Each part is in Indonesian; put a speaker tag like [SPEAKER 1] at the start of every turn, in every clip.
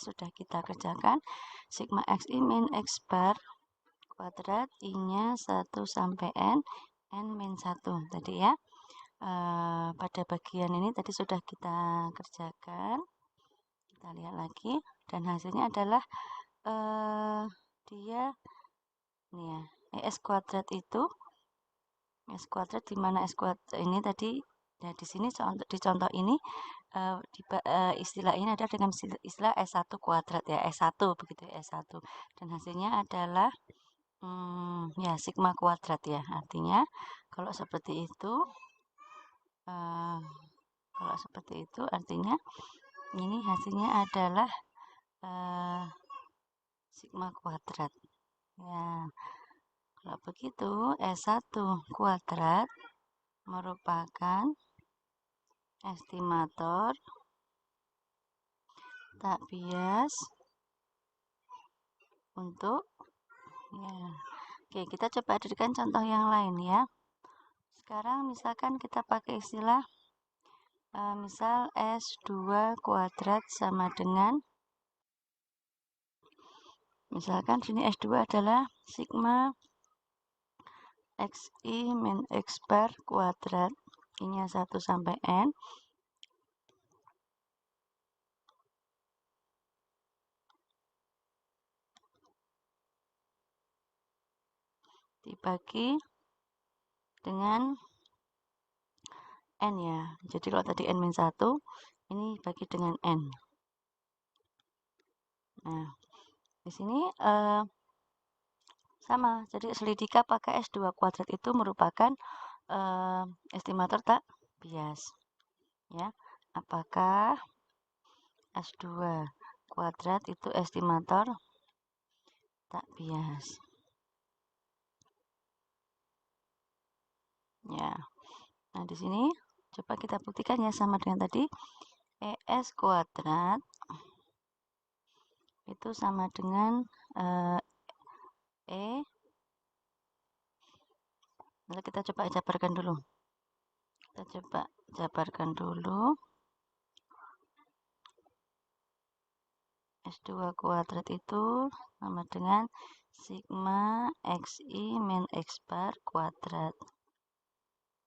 [SPEAKER 1] sudah kita kerjakan. Sigma xi min x bar kuadrat I-nya 1 sampai n min 1 tadi ya. Pada bagian ini tadi sudah kita kerjakan. Kita lihat lagi dan hasilnya adalah dia ini ya, s kuadrat itu s kuadrat di mana s kuadrat ini tadi ya, di sini di contoh ini istilah ini ada dengan istilah S1 kuadrat ya, S1 begitu ya, S1 dan hasilnya adalah ya sigma kuadrat ya. Artinya kalau seperti itu artinya ini hasilnya adalah sigma kuadrat ya. Kalau begitu S1 kuadrat merupakan estimator tak bias untuk ya. Oke, kita coba hadirkan contoh yang lain ya. Sekarang misalkan kita pakai istilah misal S2 kuadrat sama dengan, misalkan sini S2 adalah sigma xi min x bar kuadrat, I-nya 1 sampai n, dibagi dengan n ya. Jadi kalau tadi n min 1, ini bagi dengan n. Nah, di sini sama. Jadi selidika pakai S2 kuadrat itu merupakan estimator tak bias. Ya. Apakah S2 kuadrat itu estimator tak bias? Ya. Nah, di sini coba kita buktikan ya sama dengan tadi. ES kuadrat itu sama dengan Lalu kita coba jabarkan dulu. S2 kuadrat itu sama dengan sigma xi min x bar kuadrat.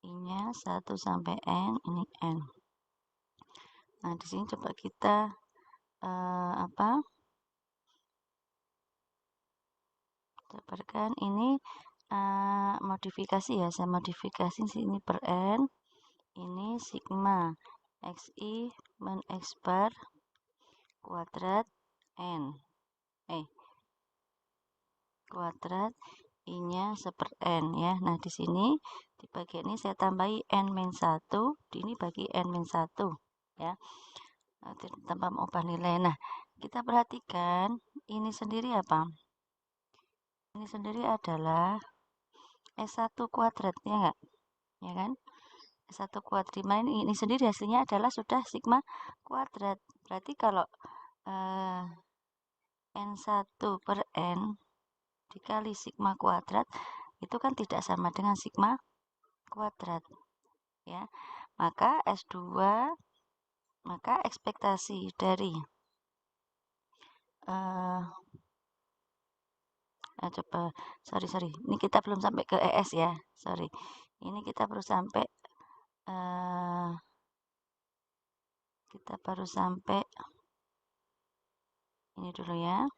[SPEAKER 1] I-nya 1 sampai n, ini n. Nah, di sini coba kita jabarkan ini modifikasi ya, saya modifikasi sini per n, ini sigma xi min x bar kuadrat n kuadrat I-nya seper n ya. Nah, di sini di bagian ini saya tambahi n min 1, di ini bagi n min 1 ya. Tanpa mengubah nilai. Nah, kita perhatikan ini sendiri apa? Ini sendiri adalah S1 kuadrat ya enggak? Ya kan? S1 kuadrat ini sendiri hasilnya adalah sudah sigma kuadrat. Berarti kalau N1 per N dikali sigma kuadrat itu kan tidak sama dengan sigma kuadrat ya. Maka S2 ekspektasi dari coba sorry ini kita belum sampai ke ES ya, sorry ini kita baru sampai ini dulu ya.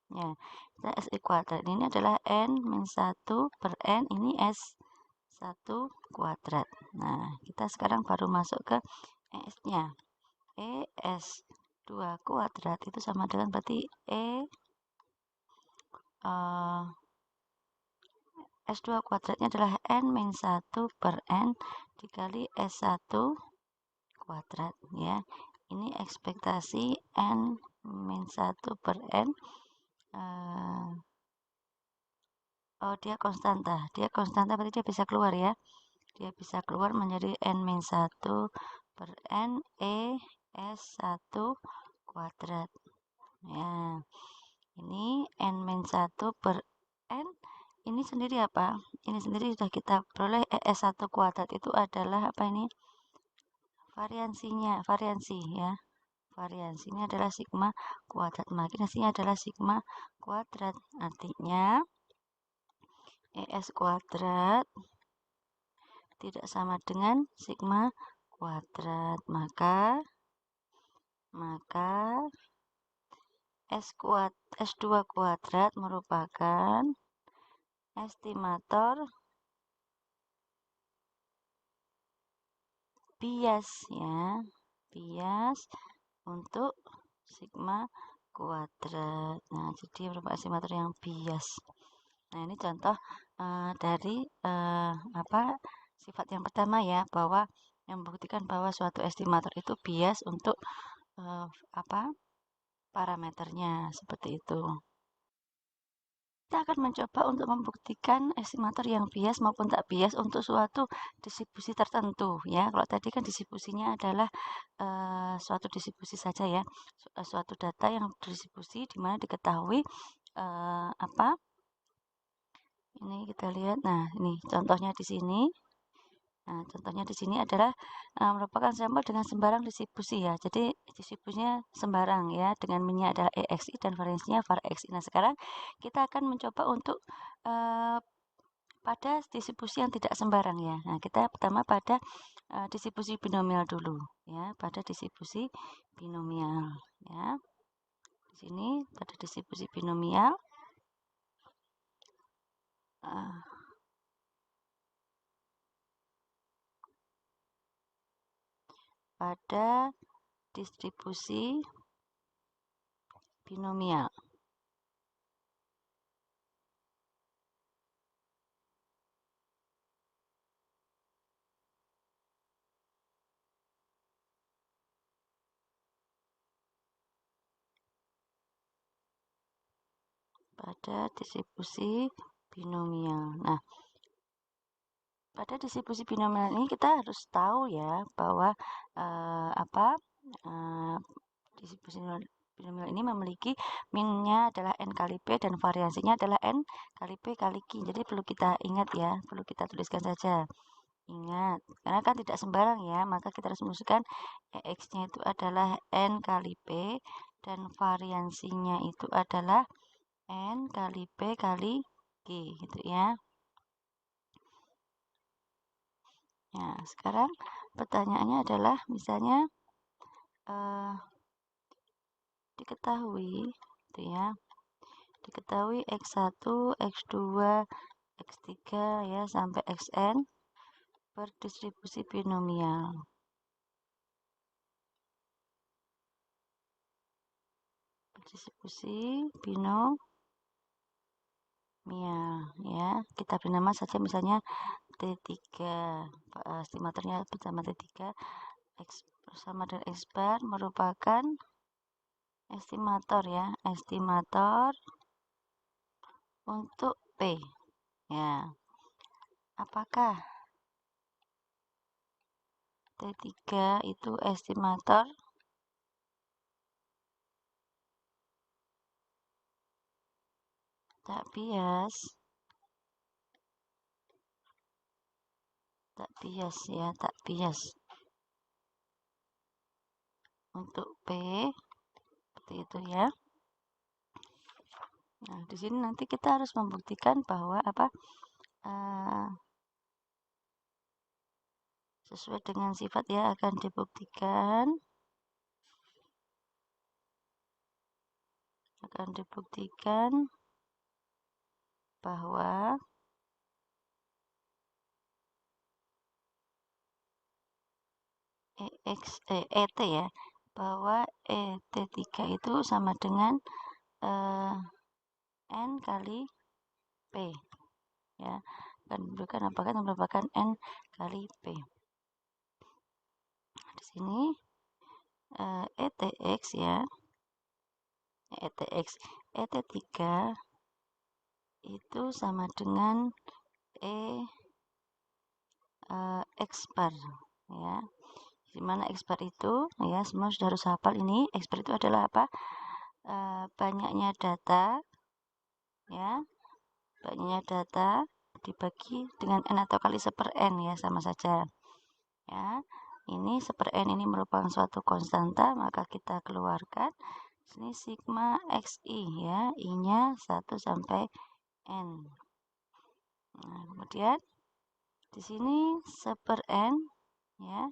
[SPEAKER 1] Ya, kita S kuadrat ini adalah N min 1 per N, ini S1 kuadrat. Nah, kita sekarang baru masuk ke ES-nya. ES2 kuadrat itu sama dengan berarti S2 kuadratnya adalah N min 1 per N dikali S1 kuadrat ya. Ini ekspektasi N min 1 per N. Dia konstanta berarti dia bisa keluar ya. Dia bisa keluar menjadi N min 1 per N S1 kuadrat. Ya. Ini N min 1 per N. Ini sendiri apa? Ini sendiri sudah kita peroleh S1 kuadrat itu adalah apa ini? Variansi ya. variansi ini adalah sigma kuadrat, maka hasilnya adalah sigma kuadrat. Artinya ES kuadrat tidak sama dengan sigma kuadrat, maka S2 kuadrat merupakan estimator bias ya, bias untuk sigma kuadrat. Nah, jadi merupakan estimator yang bias. Nah, ini contoh dari sifat yang pertama ya, bahwa yang membuktikan bahwa suatu estimator itu bias untuk parameternya, seperti itu. Kita akan mencoba untuk membuktikan estimator yang bias maupun tak bias untuk suatu distribusi tertentu ya. Kalau tadi kan distribusinya adalah suatu distribusi saja ya, suatu data yang distribusi di mana diketahui ini kita lihat. Nah, ini contohnya di sini. Nah, contohnya di sini adalah merupakan sampel dengan sembarang distribusi ya. Jadi distribusinya sembarang ya, dengan minnya adalah EXI dan variansinya var XI. Nah, sekarang kita akan mencoba untuk pada distribusi yang tidak sembarang ya. Nah, kita pertama pada distribusi binomial dulu ya, pada distribusi binomial ya. Di sini pada distribusi binomial pada distribusi binomial. Pada distribusi binomial. Nah, pada distribusi binomial ini kita harus tahu ya bahwa distribusi binomial ini memiliki minnya adalah n kali p dan variansinya adalah n kali p kali q. Jadi perlu kita ingat ya, perlu kita tuliskan saja. Ingat, karena kan tidak sembarang ya, maka kita harus memasukkan EX-nya itu adalah n kali p dan variansinya itu adalah n kali p kali g gitu ya. Nah, sekarang pertanyaannya adalah misalnya diketahui gitu ya, diketahui X1, X2, X3 ya sampai Xn berdistribusi binomial. Berdistribusi binomial ya. Kita beri nama saja misalnya T3. Estimatornya bersama T3 X bersama dengan X bar merupakan estimator ya, estimator untuk P ya. Apakah T3 itu estimator tak bias? Tak bias ya, tak bias untuk P seperti itu ya. Nah, di sini nanti kita harus membuktikan bahwa sesuai dengan sifat ya, akan dibuktikan bahwa ET ya, bahwa ET3 itu sama dengan N kali P ya, akan menunjukkan apakah merupakan N kali P. Di sini ETX ya, ET3 itu sama dengan X bar ya. Dimana X bar itu ya, semua sudah harus hafal ini. X bar itu adalah apa? Banyaknya data ya, banyaknya data dibagi dengan n atau kali 1/n ya, sama saja ya. ini 1/n ini merupakan suatu konstanta, maka kita keluarkan. Ini sigma xi ya, I-nya 1 sampai n. Nah, kemudian di sini 1/n ya.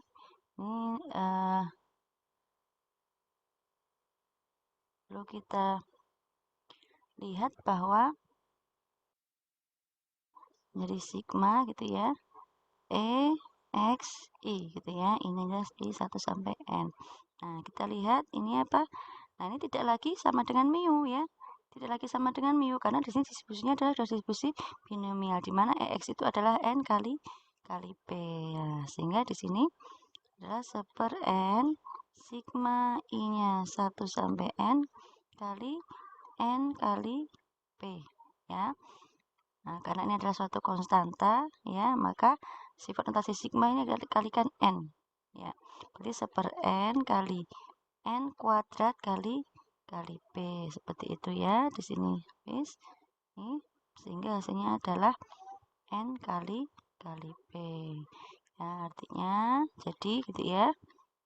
[SPEAKER 1] Ini perlu kita lihat bahwa jadi sigma gitu ya, x i gitu ya, ini adalah i 1 sampai n. Nah, kita lihat ini apa? Nah, ini tidak lagi sama dengan mu ya, tidak lagi sama dengan mu karena di sini distribusinya adalah distribusi binomial, di mana x itu adalah n kali p ya, sehingga di sini adalah 1/n sigma i-nya 1 sampai n kali n kali p ya. Nah, karena ini adalah suatu konstanta ya, maka sifat notasi sigma ini dikalikan n ya. Berarti 1/n kali n kuadrat kali p seperti itu ya di sini. Wis. Nih, sehingga hasilnya adalah n kali p. Ya, artinya jadi gitu ya.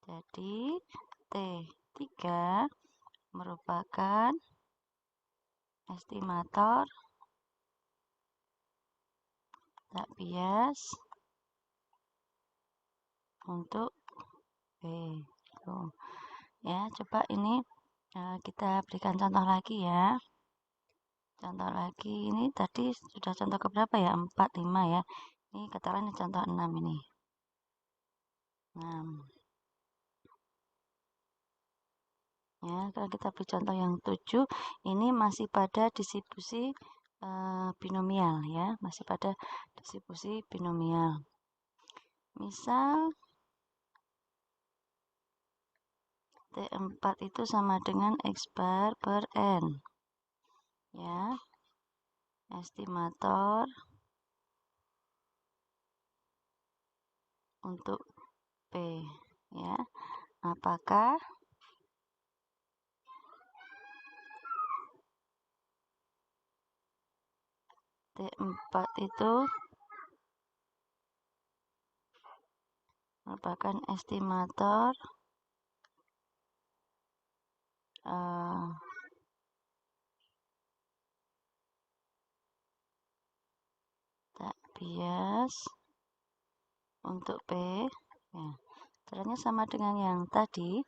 [SPEAKER 1] Jadi T3 merupakan estimator tak bias untuk B. Tuh. Ya, coba ini kita berikan contoh lagi ya. Contoh lagi, ini tadi sudah contoh keberapa ya? 4, 5 ya. Ini katakan ini contoh 6 ini. 6. Ya, kalau kita beri contoh yang 7, ini masih pada distribusi binomial ya, masih pada distribusi binomial. Misal T4 itu sama dengan x bar per n. Ya. Estimator untuk P ya. Apakah T4 itu merupakan estimator tak bias untuk P ya. Caranya sama dengan yang tadi.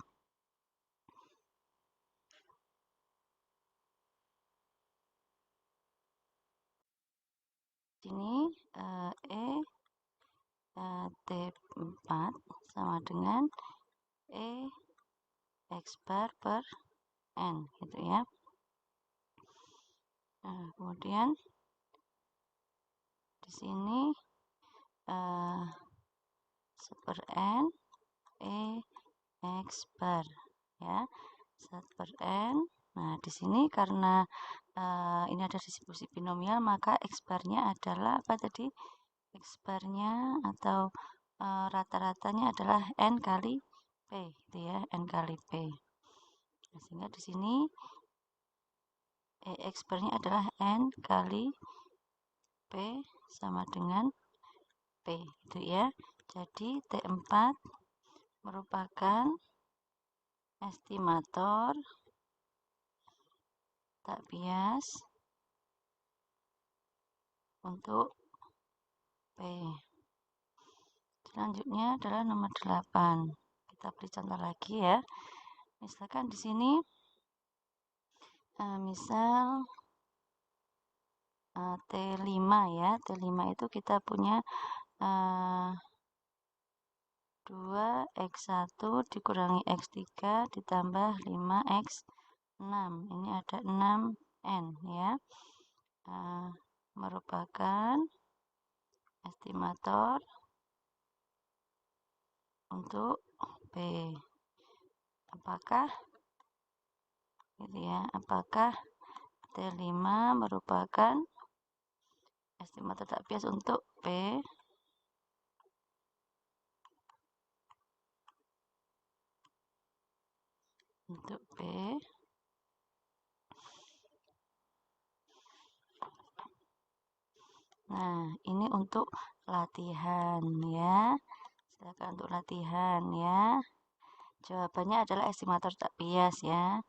[SPEAKER 1] Sini T4 sama dengan x bar per n gitu ya. Nah, kemudian di sini 1/n x bar ya, 1/n. Nah, di sini karena ini ada distribusi binomial, maka x barnya adalah apa tadi? X barnya atau rata-ratanya adalah n kali p gitu ya, n kali p. Nah, sehingga di sini x barnya adalah n kali p sama dengan p gitu ya. Jadi T4 merupakan estimator tak bias untuk P. Selanjutnya adalah nomor 8. Kita beri contoh lagi ya. Misalkan di sini misal T5 ya. T5 itu kita punya 2x1 dikurangi x3 ditambah 5x6. Ini ada 6n ya. Merupakan estimator untuk P. Apakah gitu ya, apakah T5 merupakan estimator tak bias untuk P? Untuk P. Nah, ini untuk latihan ya. Silakan untuk latihan ya. Jawabannya adalah estimator tak bias ya.